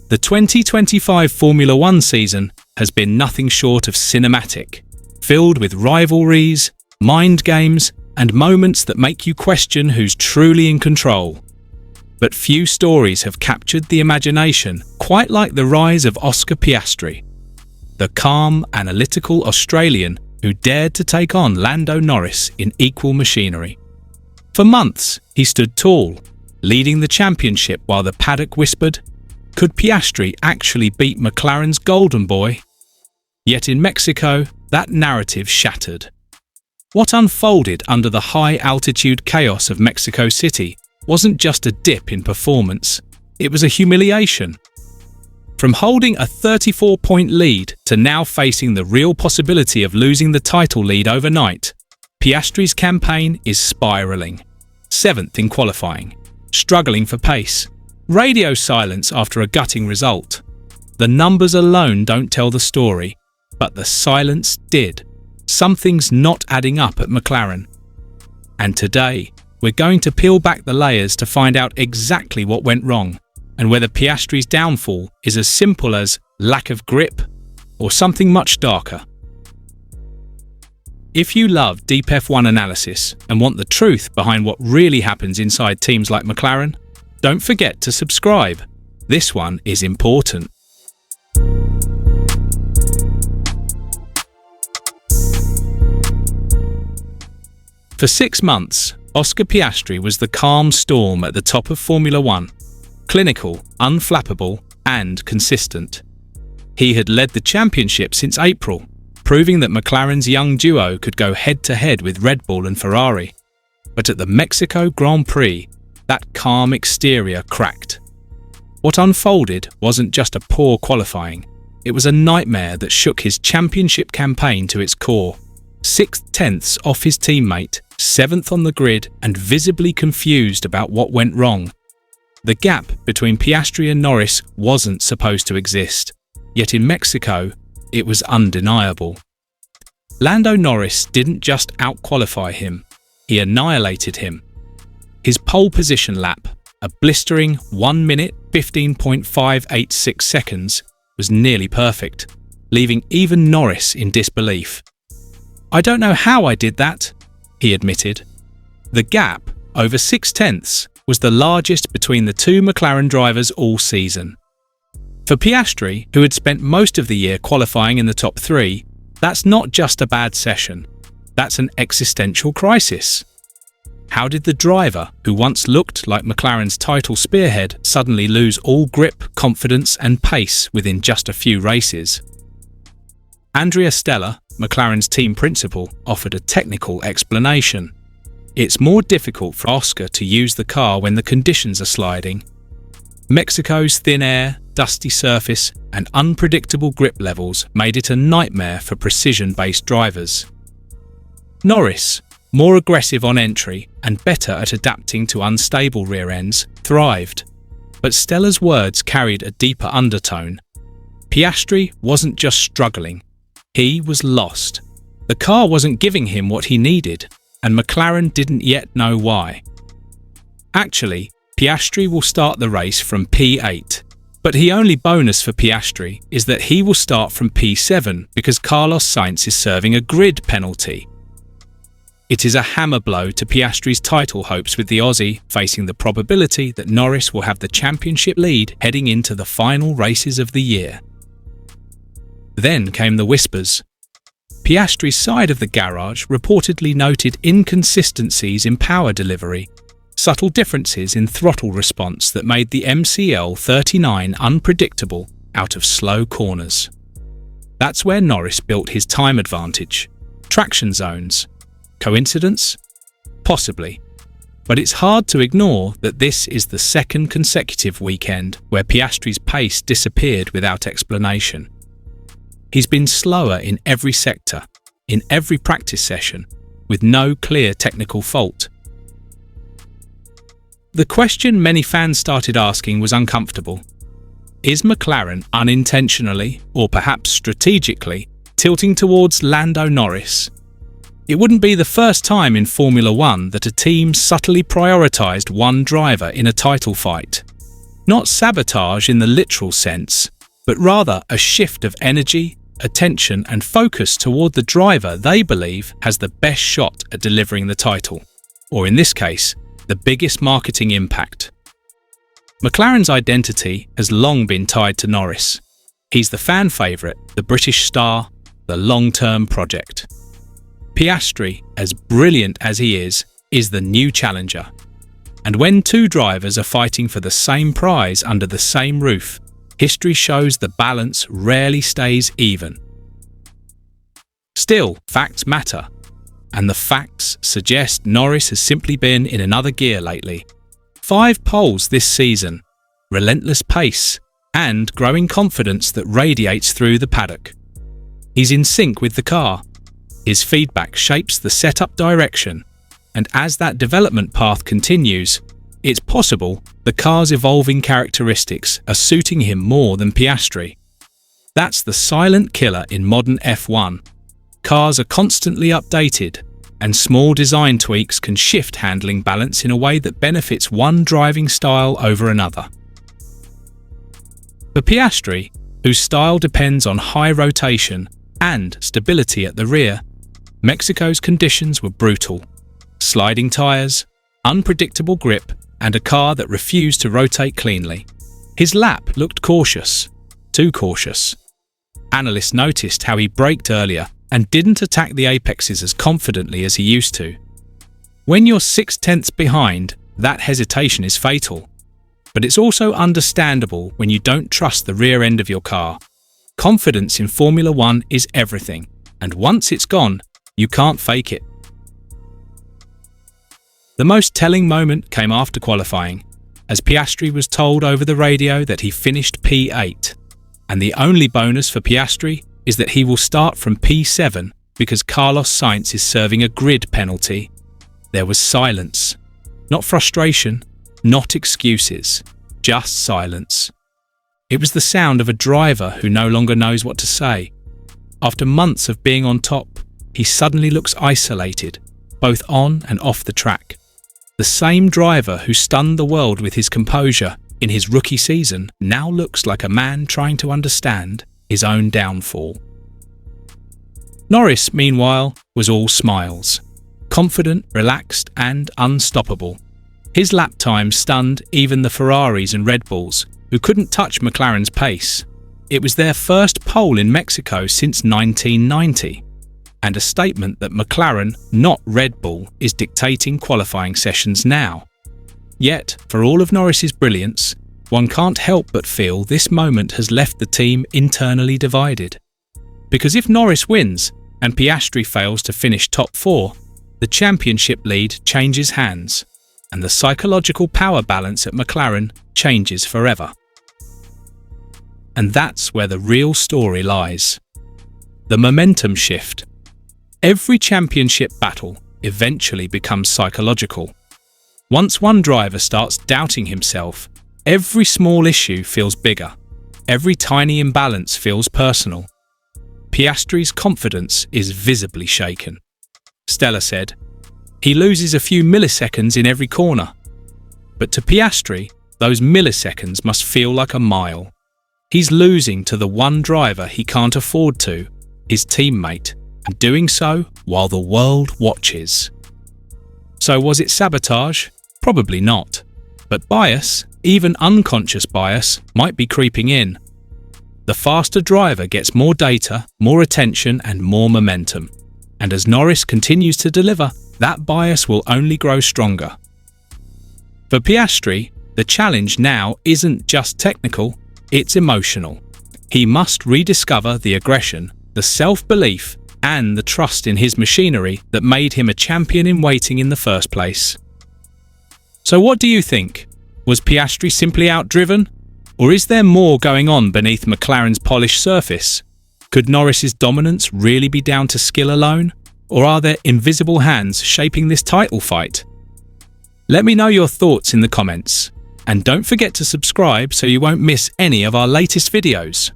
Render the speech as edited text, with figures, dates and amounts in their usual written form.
The 2025 Formula One season has been nothing short of cinematic, filled with rivalries, mind games, and moments that make you question who's truly in control. But few stories have captured the imagination quite like the rise of Oscar Piastri, the calm, analytical Australian who dared to take on Lando Norris in equal machinery. For months, he stood tall, leading the championship while the paddock whispered, could Piastri actually beat McLaren's golden boy? Yet in Mexico, that narrative shattered. What unfolded under the high-altitude chaos of Mexico City wasn't just a dip in performance, it was a humiliation. From holding a 34-point lead to now facing the real possibility of losing the title lead overnight, Piastri's campaign is spiralling. 7th in qualifying, struggling for pace, radio silence after a gutting result. The numbers alone don't tell the story, but the silence did. Something's not adding up at McLaren. And today, we're going to peel back the layers to find out exactly what went wrong and whether Piastri's downfall is as simple as lack of grip or something much darker. If you love deep F1 analysis and want the truth behind what really happens inside teams like McLaren, don't forget to subscribe. This one is important. For 6 months, Oscar Piastri was the calm storm at the top of Formula One, clinical, unflappable, and consistent. He had led the championship since April, proving that McLaren's young duo could go head-to-head with Redbull and Ferrari. But at the Mexico Grand Prix, that calm exterior cracked. What unfolded wasn't just a poor qualifying, it was a nightmare that shook his championship campaign to its core. 6/10ths off his teammate, 7th on the grid, and visibly confused about what went wrong. The gap between Piastri and Norris wasn't supposed to exist, yet in Mexico, it was undeniable. Lando Norris didn't just out-qualify him, he annihilated him. His pole position lap, a blistering 1 minute 15.586 seconds, was nearly perfect, leaving even Norris in disbelief. "I don't know how I did that," he admitted. The gap, over 6/10ths, was the largest between the two McLaren drivers all season. For Piastri, who had spent most of the year qualifying in the top 3, that's not just a bad session, that's an existential crisis. How did the driver, who once looked like McLaren's title spearhead, suddenly lose all grip, confidence and pace within just a few races? Andrea Stella, McLaren's team principal, offered a technical explanation. It's more difficult for Oscar to use the car when the conditions are sliding. Mexico's thin air, dusty surface and unpredictable grip levels made it a nightmare for precision-based drivers. Norris, more aggressive on entry and better at adapting to unstable rear ends, thrived. But Stella's words carried a deeper undertone. Piastri wasn't just struggling, he was lost. The car wasn't giving him what he needed, and McLaren didn't yet know why. Actually, Piastri will start the race from P8, but the only bonus for Piastri is that he will start from P7 because Carlos Sainz is serving a grid penalty. It is a hammer blow to Piastri's title hopes, with the Aussie facing the probability that Norris will have the championship lead heading into the final races of the year. Then came the whispers. Piastri's side of the garage reportedly noted inconsistencies in power delivery, subtle differences in throttle response that made the MCL39 unpredictable out of slow corners. That's where Norris built his time advantage. Traction zones. Coincidence? Possibly. But it's hard to ignore that this is the second consecutive weekend where Piastri's pace disappeared without explanation. He's been slower in every sector, in every practice session, with no clear technical fault. The question many fans started asking was uncomfortable. Is McLaren unintentionally, or perhaps strategically, tilting towards Lando Norris? It wouldn't be the first time in Formula One that a team subtly prioritised one driver in a title fight. Not sabotage in the literal sense, but rather a shift of energy, attention and focus toward the driver they believe has the best shot at delivering the title, or in this case, the biggest marketing impact. McLaren's identity has long been tied to Norris. He's the fan favourite, the British star, the long-term project. Piastri, as brilliant as he is the new challenger. And when two drivers are fighting for the same prize under the same roof, history shows the balance rarely stays even. Still, facts matter, and the facts suggest Norris has simply been in another gear lately. 5 poles this season, relentless pace, and growing confidence that radiates through the paddock. He's in sync with the car. His feedback shapes the setup direction, and as that development path continues, it's possible the car's evolving characteristics are suiting him more than Piastri. That's the silent killer in modern F1. Cars are constantly updated, and small design tweaks can shift handling balance in a way that benefits one driving style over another. For Piastri, whose style depends on high rotation and stability at the rear, Mexico's conditions were brutal. Sliding tyres, unpredictable grip, and a car that refused to rotate cleanly. His lap looked cautious, too cautious. Analysts noticed how he braked earlier and didn't attack the apexes as confidently as he used to. When you're 6/10 behind, that hesitation is fatal. But it's also understandable when you don't trust the rear end of your car. Confidence in Formula One is everything, and once it's gone, you can't fake it. The most telling moment came after qualifying, as Piastri was told over the radio that he finished P8. And the only bonus for Piastri is that he will start from P7 because Carlos Sainz is serving a grid penalty. There was silence. Not frustration, not excuses, just silence. It was the sound of a driver who no longer knows what to say. After months of being on top, he suddenly looks isolated, both on and off the track. The same driver who stunned the world with his composure in his rookie season now looks like a man trying to understand his own downfall. Norris, meanwhile, was all smiles. Confident, relaxed and unstoppable. His lap time stunned even the Ferraris and Redbulls, who couldn't touch McLaren's pace. It was their first pole in Mexico since 1990. And a statement that McLaren, not Red Bull, is dictating qualifying sessions now. Yet, for all of Norris's brilliance, one can't help but feel this moment has left the team internally divided. Because if Norris wins and Piastri fails to finish top 4, the championship lead changes hands, and the psychological power balance at McLaren changes forever. And that's where the real story lies. The momentum shift. Every championship battle eventually becomes psychological. Once one driver starts doubting himself, every small issue feels bigger. Every tiny imbalance feels personal. Piastri's confidence is visibly shaken. Stella said, "He loses a few milliseconds in every corner." But to Piastri, those milliseconds must feel like a mile. He's losing to the one driver he can't afford to, his teammate, and doing so while the world watches. So was it sabotage? Probably not. But bias, even unconscious bias, might be creeping in. The faster driver gets more data, more attention and more momentum. And as Norris continues to deliver, that bias will only grow stronger. For Piastri, the challenge now isn't just technical, it's emotional. He must rediscover the aggression, the self-belief, and the trust in his machinery that made him a champion in waiting in the first place. So what do you think? Was Piastri simply outdriven? Or is there more going on beneath McLaren's polished surface? Could Norris's dominance really be down to skill alone? Or are there invisible hands shaping this title fight? Let me know your thoughts in the comments. And don't forget to subscribe so you won't miss any of our latest videos.